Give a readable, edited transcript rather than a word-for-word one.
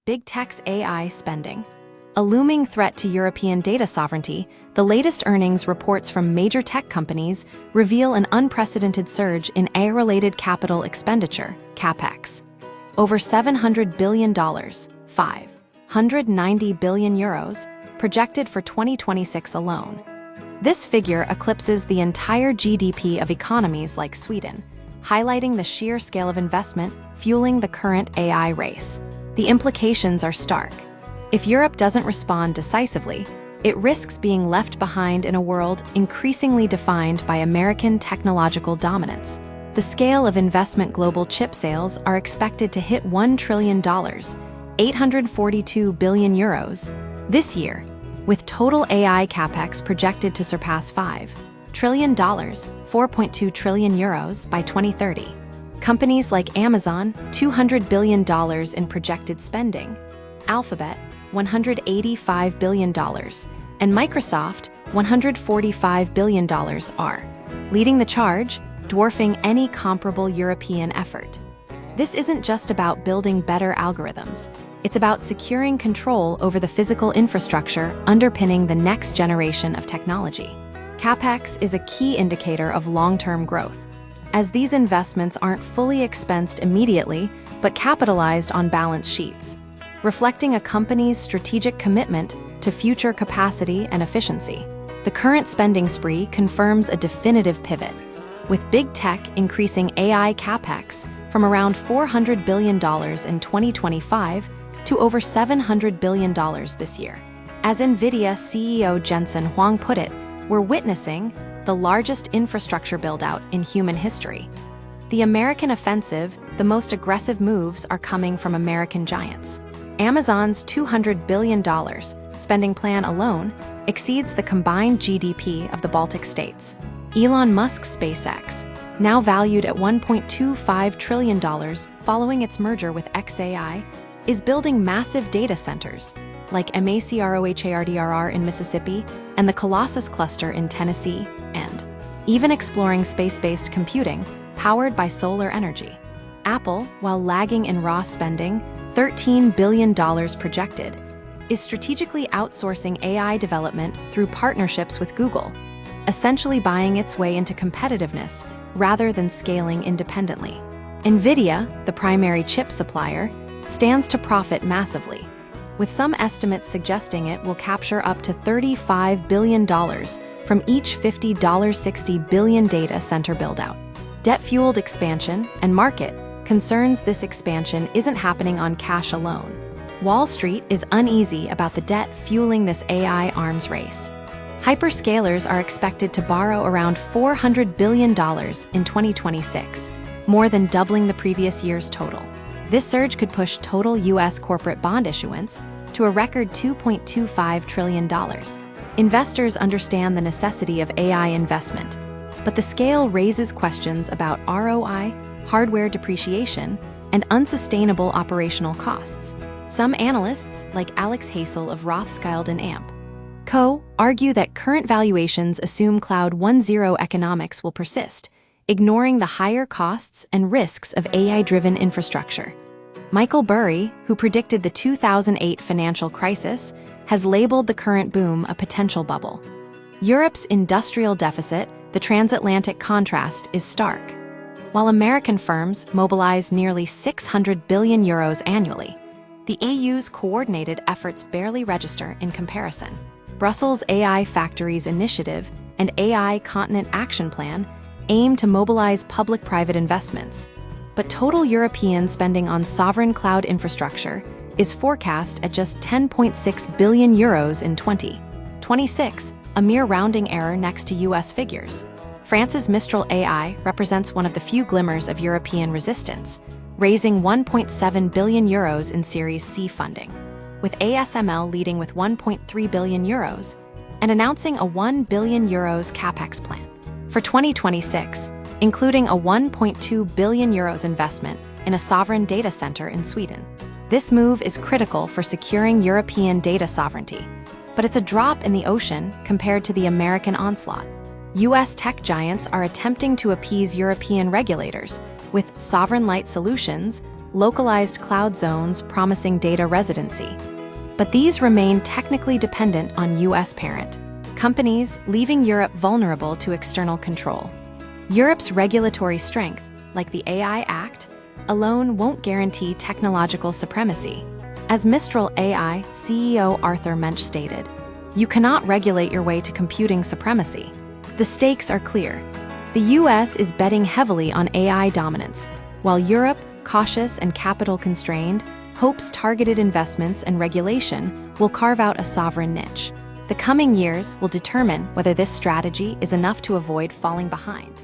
Big Tech's AI spending. A looming threat to European data sovereignty, the latest earnings reports from major tech companies reveal an unprecedented surge in AI-related capital expenditure, CapEx. Over $700 billion, 590 billion euros, projected for 2026 alone. This figure eclipses the entire GDP of economies like Sweden, highlighting the sheer scale of investment fueling the current AI race. The implications are stark. If Europe doesn't respond decisively, it risks being left behind in a world increasingly defined by American technological dominance. The scale of investment global chip sales are expected to hit $1 trillion, 842 billion euros, this year, with total AI capex projected to surpass $5 trillion, 4.2 trillion euros by 2030. Companies like Amazon, $200 billion in projected spending, Alphabet, $185 billion, and Microsoft, $145 billion are leading the charge, dwarfing any comparable European effort. This isn't just about building better algorithms. It's about securing control over the physical infrastructure underpinning the next generation of technology. CapEx is a key indicator of long-term growth, as these investments aren't fully expensed immediately but capitalized on balance sheets, reflecting a company's strategic commitment to future capacity and efficiency. The current spending spree confirms a definitive pivot, with Big Tech increasing AI CapEx from around $400 billion in 2025 to over $700 billion this year. As NVIDIA CEO Jensen Huang put it, we're witnessing the largest infrastructure build-out in human history. The American offensive, the most aggressive moves are coming from American giants. Amazon's $200 billion spending plan alone exceeds the combined GDP of the Baltic states. Elon Musk's SpaceX, now valued at $1.25 trillion following its merger with xAI, is building massive data centers like MACROHARDRR in Mississippi and the Colossus cluster in Tennessee, and even exploring space-based computing powered by solar energy. Apple, while lagging in raw spending, $13 billion projected, is strategically outsourcing AI development through partnerships with Google, essentially buying its way into competitiveness rather than scaling independently. NVIDIA, the primary chip supplier, stands to profit massively, with some estimates suggesting it will capture up to $35 billion from each $60 billion data center build-out. Debt-fueled expansion and market concerns this expansion isn't happening on cash alone. Wall Street is uneasy about the debt fueling this AI arms race. Hyperscalers are expected to borrow around $400 billion in 2026, more than doubling the previous year's total. This surge could push total U.S. corporate bond issuance to a record $2.25 trillion. Investors understand the necessity of AI investment, but the scale raises questions about ROI, hardware depreciation, and unsustainable operational costs. Some analysts, like Alex Hasel of Rothschild and AMP Co., argue that current valuations assume Cloud 1.0 economics will persist, ignoring the higher costs and risks of AI-driven infrastructure. Michael Burry, who predicted the 2008 financial crisis, has labeled the current boom a potential bubble. Europe's industrial deficit, the transatlantic contrast, is stark. While American firms mobilize nearly 600 billion euros annually, the EU's coordinated efforts barely register in comparison. Brussels' AI Factories Initiative and AI Continent Action Plan aim to mobilize public-private investments, but total European spending on sovereign cloud infrastructure is forecast at just 10.6 billion euros in 2026, a mere rounding error next to US figures. France's Mistral AI represents one of the few glimmers of European resistance, raising 1.7 billion euros in Series C funding, with ASML leading with 1.3 billion euros and announcing a 1 billion euros capex plan for 2026, including a 1.2 billion euros investment in a sovereign data center in Sweden. This move is critical for securing European data sovereignty, but it's a drop in the ocean compared to the American onslaught. US tech giants are attempting to appease European regulators with sovereign-light solutions localized cloud zones promising data residency. But these remain technically dependent on US parent companies, leaving Europe vulnerable to external control. Europe's regulatory strength, like the AI Act, alone won't guarantee technological supremacy. As Mistral AI CEO Arthur Mensch stated, "You cannot regulate your way to computing supremacy." The stakes are clear. The US is betting heavily on AI dominance, while Europe, cautious and capital-constrained, hopes targeted investments and regulation will carve out a sovereign niche. The coming years will determine whether this strategy is enough to avoid falling behind.